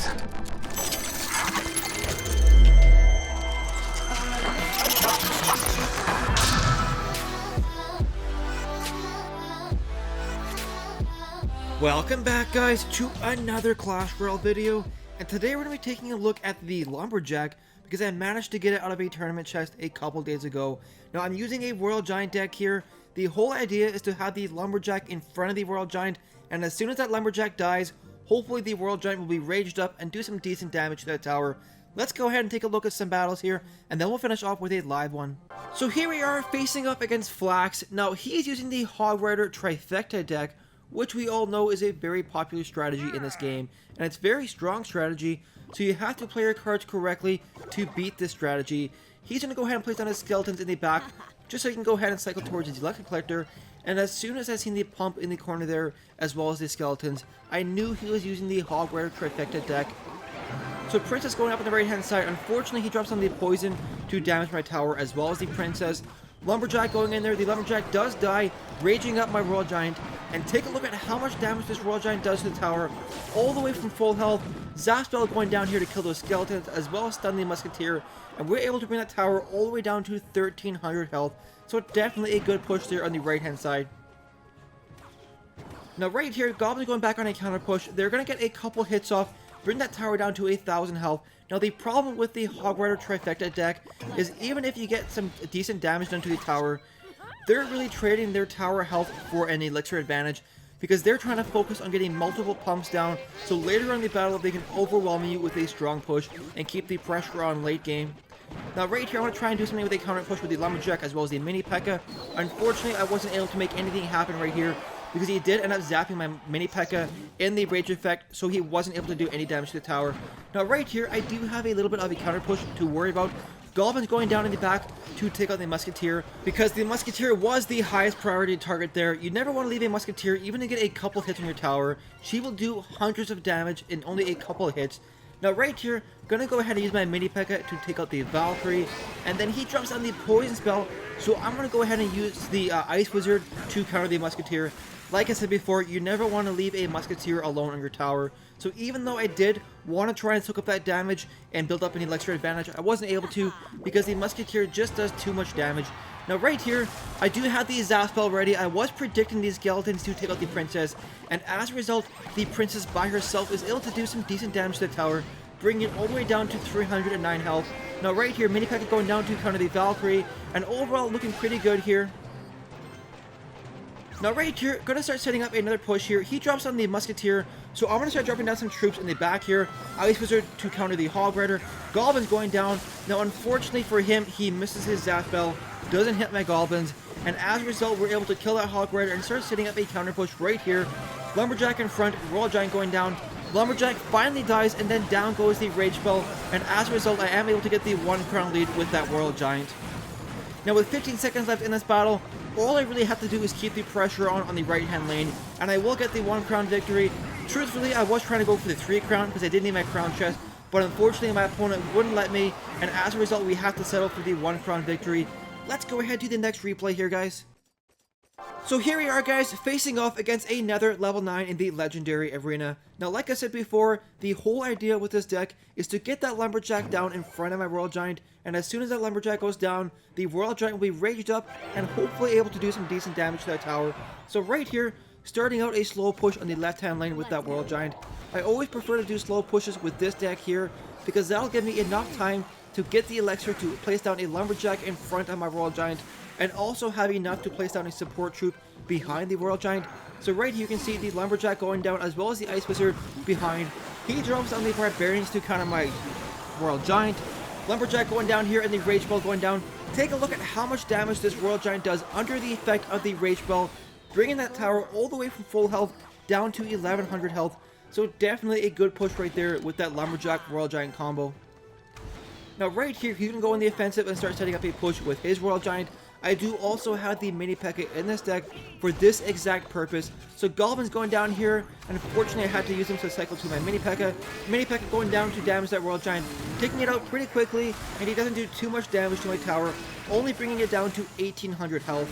death. Welcome back, guys, to another Clash Royale video, and today we're going to be taking a look at the Lumberjack because I managed to get it out of a tournament chest a couple days ago. Now, I'm using a Royal Giant deck here. The whole idea is to have the Lumberjack in front of the Royal Giant, and as soon as that Lumberjack dies, hopefully the Royal Giant will be raged up and do some decent damage to that tower. Let's go ahead and take a look at some battles here, and then we'll finish off with a live one. So here we are facing up against Flax. Now, he's using the Hog Rider Trifecta deck, which we all know is a very popular strategy in this game, and it's a very strong strategy, so you have to play your cards correctly to beat this strategy. He's going to go ahead and place down his skeletons in the back, just so he can go ahead and cycle towards his electric collector, and as soon as I seen the pump in the corner there, as well as the skeletons, I knew he was using the Hog Rider Trifecta deck. So Princess going up on the right hand side, unfortunately he drops on the poison to damage my tower, as well as the Princess. Lumberjack going in there, the Lumberjack does die, raging up my Royal Giant, and take a look at how much damage this Royal Giant does to the tower, all the way from full health. Zap spell going down here to kill those skeletons, as well as stun the Musketeer, and we're able to bring that tower all the way down to 1300 health, so definitely a good push there on the right hand side. Now right here, Goblin's going back on a counter push. They're going to get a couple hits off, bring that tower down to 1000 health. Now the problem with the Hog Rider Trifecta deck is even if you get some decent damage done to the tower, they're really trading their tower health for an elixir advantage because they're trying to focus on getting multiple pumps down, so later on in the battle they can overwhelm you with a strong push and keep the pressure on late game. Now right here I want to try and do something with a counter push with the Lumberjack as well as the Mini P.E.K.K.A. Unfortunately I wasn't able to make anything happen right here, because he did end up zapping my Mini P.E.K.K.A. in the rage effect, so he wasn't able to do any damage to the tower. Now right here, I do have a little bit of a counter push to worry about. Goblins going down in the back to take out the Musketeer, because the Musketeer was the highest priority target there. You never want to leave a Musketeer even to get a couple hits on your tower. She will do hundreds of damage in only a couple of hits. Now right here, gonna go ahead and use my Mini P.E.K.K.A. to take out the Valkyrie, and then he drops on the poison spell, so I'm gonna go ahead and use the Ice Wizard to counter the Musketeer. Like I said before, you never want to leave a Musketeer alone on your tower, so even though I did want to try and soak up that damage and build up an elixir advantage, I wasn't able to because the Musketeer just does too much damage. Now right here, I do have the Zap spell ready. I was predicting these skeletons to take out the Princess, and as a result, the Princess by herself is able to do some decent damage to the tower, bringing it all the way down to 309 health. Now right here, Mini P.E.K.K.A. going down to counter the Valkyrie, and overall looking pretty good here. Now right here, gonna start setting up another push here. He drops on the Musketeer, so I'm gonna start dropping down some troops in the back here. Ice Wizard to counter the Hog Rider. Goblin's going down. Now unfortunately for him, he misses his Zap spell, doesn't hit my Goblins, and as a result, we're able to kill that Hog Rider and start setting up a counter push right here. Lumberjack in front, Royal Giant going down. Lumberjack finally dies, and then down goes the Rage spell, and as a result, I am able to get the 1 crown lead with that Royal Giant. Now with 15 seconds left in this battle, all I really have to do is keep the pressure on the right-hand lane, and I will get the 1 crown victory. Truthfully, I was trying to go for the 3 crown because I did need my crown chest, but unfortunately my opponent wouldn't let me, and as a result we have to settle for the 1 crown victory. Let's go ahead to the next replay here, guys. So here we are, guys, facing off against another level 9 in the Legendary Arena. Now, like I said before, the whole idea with this deck is to get that Lumberjack down in front of my Royal Giant, and as soon as that Lumberjack goes down, the Royal Giant will be raged up and hopefully able to do some decent damage to that tower. So right here, starting out a slow push on the left-hand lane with that Royal Giant. I always prefer to do slow pushes with this deck here, because that'll give me enough time to get the Elixir to place down a Lumberjack in front of my Royal Giant, and also have enough to place down a support troop behind the Royal Giant. So right here you can see the Lumberjack going down as well as the Ice Wizard behind. He drops on the Barbarians to counter my Royal Giant. Lumberjack going down here and the Rage Spell going down. Take a look at how much damage this Royal Giant does under the effect of the Rage Spell, bringing that tower all the way from full health down to 1100 health. So definitely a good push right there with that Lumberjack Royal Giant combo. Now right here, he can go on the offensive and start setting up a push with his Royal Giant. I do also have the Mini P.E.K.K.A. in this deck for this exact purpose. So Goblin's going down here, and unfortunately I had to use him to cycle to my Mini P.E.K.K.A. Mini P.E.K.K.A. going down to damage that Royal Giant, taking it out pretty quickly, and he doesn't do too much damage to my tower, only bringing it down to 1800 health.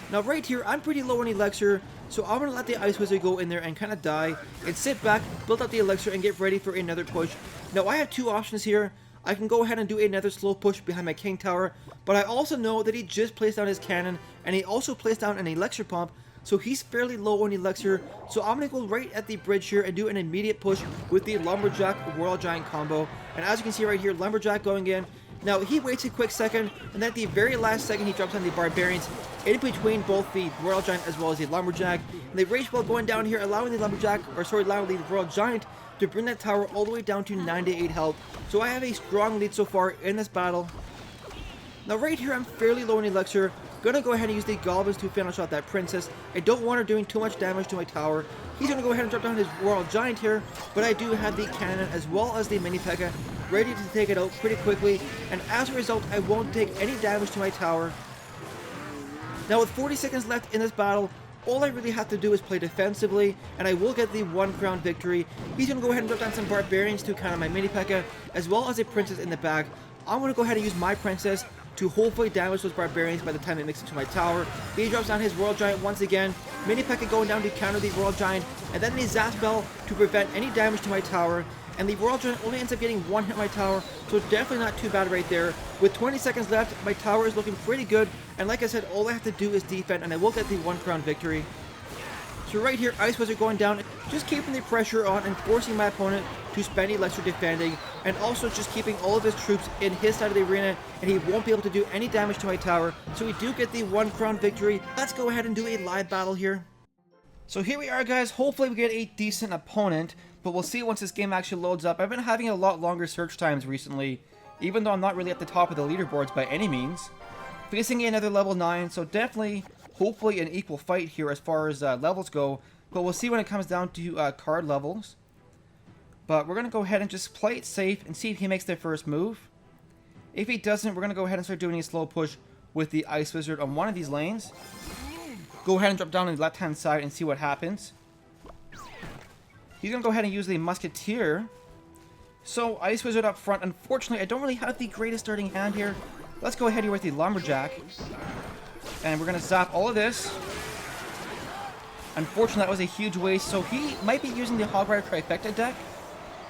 Now right here, I'm pretty low on Elixir, So I'm going to let the Ice Wizard go in there and kind of die, and sit back, build up the Elixir, and get ready for another push. Now I have two options here. I can go ahead and do another slow push behind my King Tower, but I also know that he just placed down his cannon, and he also placed down an Elixir pump, so he's fairly low on Elixir. So I'm going to go right at the bridge here and do an immediate push with the Lumberjack Royal Giant combo. And as you can see right here, Lumberjack going in. Now he waits a quick second, and at the very last second he drops on the Barbarians in between both the Royal Giant as well as the Lumberjack. And the Rage Ball going down here, allowing the allowing the Royal Giant to bring that tower all the way down to 98 health. So I have a strong lead so far in this battle. Now right here I'm fairly low in Elixir. Gonna go ahead and use the Goblins to finish off that Princess. I don't want her doing too much damage to my tower. He's gonna go ahead and drop down his Royal Giant here, but I do have the cannon as well as the Mini P.E.K.K.A. ready to take it out pretty quickly, and as a result I won't take any damage to my tower. Now with 40 seconds left in this battle, all I really have to do is play defensively, and I will get the 1 crown victory. He's going to go ahead and drop down some Barbarians to counter my Mini P.E.K.K.A. as well as a Princess in the back. I'm going to go ahead and use my Princess to hopefully damage those Barbarians by the time it makes it to my tower. He drops down his Royal Giant once again. Mini P.E.K.K.A. going down to counter the Royal Giant, and then the Zap Spell to prevent any damage to my tower. And the Royal Giant only ends up getting 1 hit on my tower, so definitely not too bad right there. With 20 seconds left, my tower is looking pretty good, and like I said, all I have to do is defend, and I will get the 1 crown victory. So right here, Ice Wizard going down, just keeping the pressure on and forcing my opponent to spend Elixir defending, and also just keeping all of his troops in his side of the arena, and he won't be able to do any damage to my tower, so we do get the 1 crown victory. Let's go ahead and do a live battle here. So here we are, guys. Hopefully we get a decent opponent, but we'll see once this game actually loads up. I've been having a lot longer search times recently, even though I'm not really at the top of the leaderboards by any means. Facing another level 9, so definitely, hopefully an equal fight here as far as levels go, but we'll see when it comes down to card levels. But we're going to go ahead and just play it safe and see if he makes their first move. If he doesn't, we're going to go ahead and start doing a slow push with the Ice Wizard on one of these lanes. Go ahead and drop down on the left-hand side and see what happens. He's going to go ahead and use the Musketeer. So, Ice Wizard up front. Unfortunately, I don't really have the greatest starting hand here. Let's go ahead here with the Lumberjack. And we're going to zap all of this. Unfortunately, that was a huge waste. So, he might be using the Hog Rider Trifecta deck,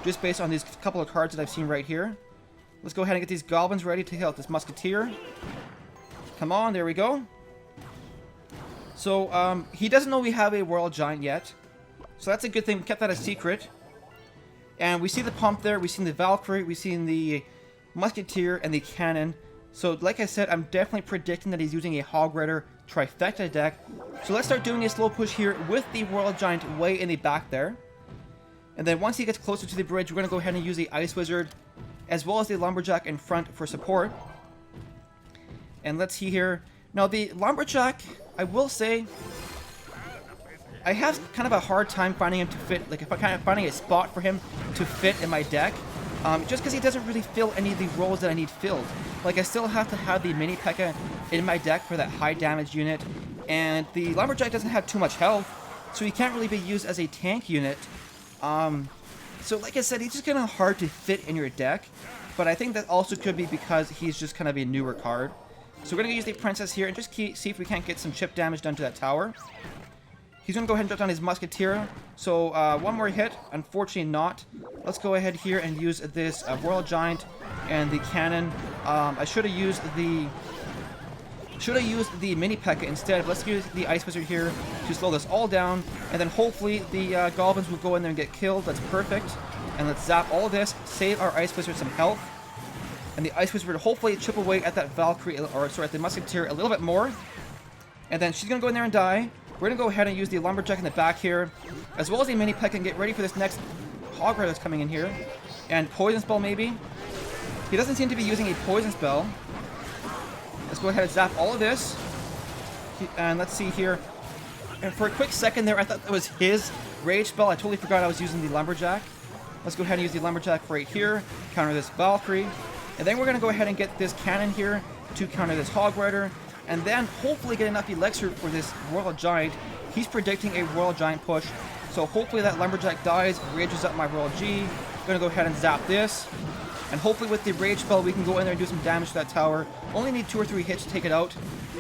just based on these couple of cards that I've seen right here. Let's go ahead and get these Goblins ready to hit this Musketeer. Come on, there we go. So, he doesn't know we have a Royal Giant yet. So that's a good thing. We kept that a secret. And we see the pump there. We've seen the Valkyrie. We've seen the Musketeer and the Cannon. So, like I said, I'm definitely predicting that he's using a Hog Rider Trifecta deck. So let's start doing a slow push here with the Royal Giant way in the back there. And then once he gets closer to the bridge, we're going to go ahead and use the Ice Wizard as well as the Lumberjack in front for support. And let's see here. Now, the Lumberjack, I will say, I have kind of a hard time finding him to fit, like, if I kind of finding a spot for him to fit in my deck, just because he doesn't really fill any of the roles that I need filled. Like, I still have to have the Mini P.E.K.K.A. in my deck for that high damage unit, and the Lumberjack doesn't have too much health, so he can't really be used as a tank unit. So like I said, he's just kind of hard to fit in your deck, but I think that also could be because he's just kind of a newer card. So we're going to use the Princess here and just see if we can't get some chip damage done to that tower. He's going to go ahead and drop down his Musketeer. So, one more hit. Unfortunately not. Let's go ahead here and use this Royal Giant and the Cannon. I should have used the Mini P.E.K.K.A. instead. Let's use the Ice Wizard here to slow this all down. And then hopefully the Goblins will go in there and get killed. That's perfect. And let's zap all of this. Save our Ice Wizard some health. And the Ice Wizard will hopefully chip away at that Valkyrie, or sorry, at the Musketeer a little bit more. And then she's going to go in there and die. We're going to go ahead and use the Lumberjack in the back here, as well as the Mini P.E.K.K.A. and get ready for this next Hog Rider that's coming in here. And Poison Spell maybe. He doesn't seem to be using a Poison Spell. Let's go ahead and zap all of this. And let's see here. And for a quick second there, I thought that was his Rage Spell. I totally forgot I was using the Lumberjack. Let's go ahead and use the Lumberjack right here. Counter this Valkyrie. And then we're going to go ahead and get this Cannon here to counter this Hog Rider. And then hopefully get enough Elixir for this Royal Giant. He's predicting a Royal Giant push. So hopefully that Lumberjack dies, rages up my Royal G. Gonna go ahead and zap this. And hopefully with the rage spell, we can go in there and do some damage to that tower. Only need 2 or 3 hits to take it out.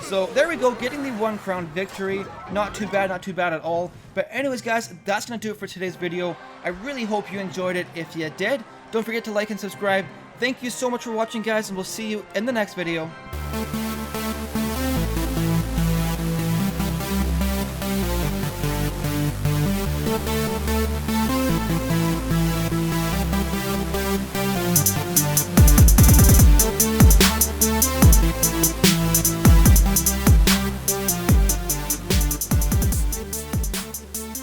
So there we go, getting the 1 crown victory. Not too bad at all. But anyways, guys, that's going to do it for today's video. I really hope you enjoyed it. If you did, don't forget to like and subscribe. Thank you so much for watching, guys, and we'll see you in the next video.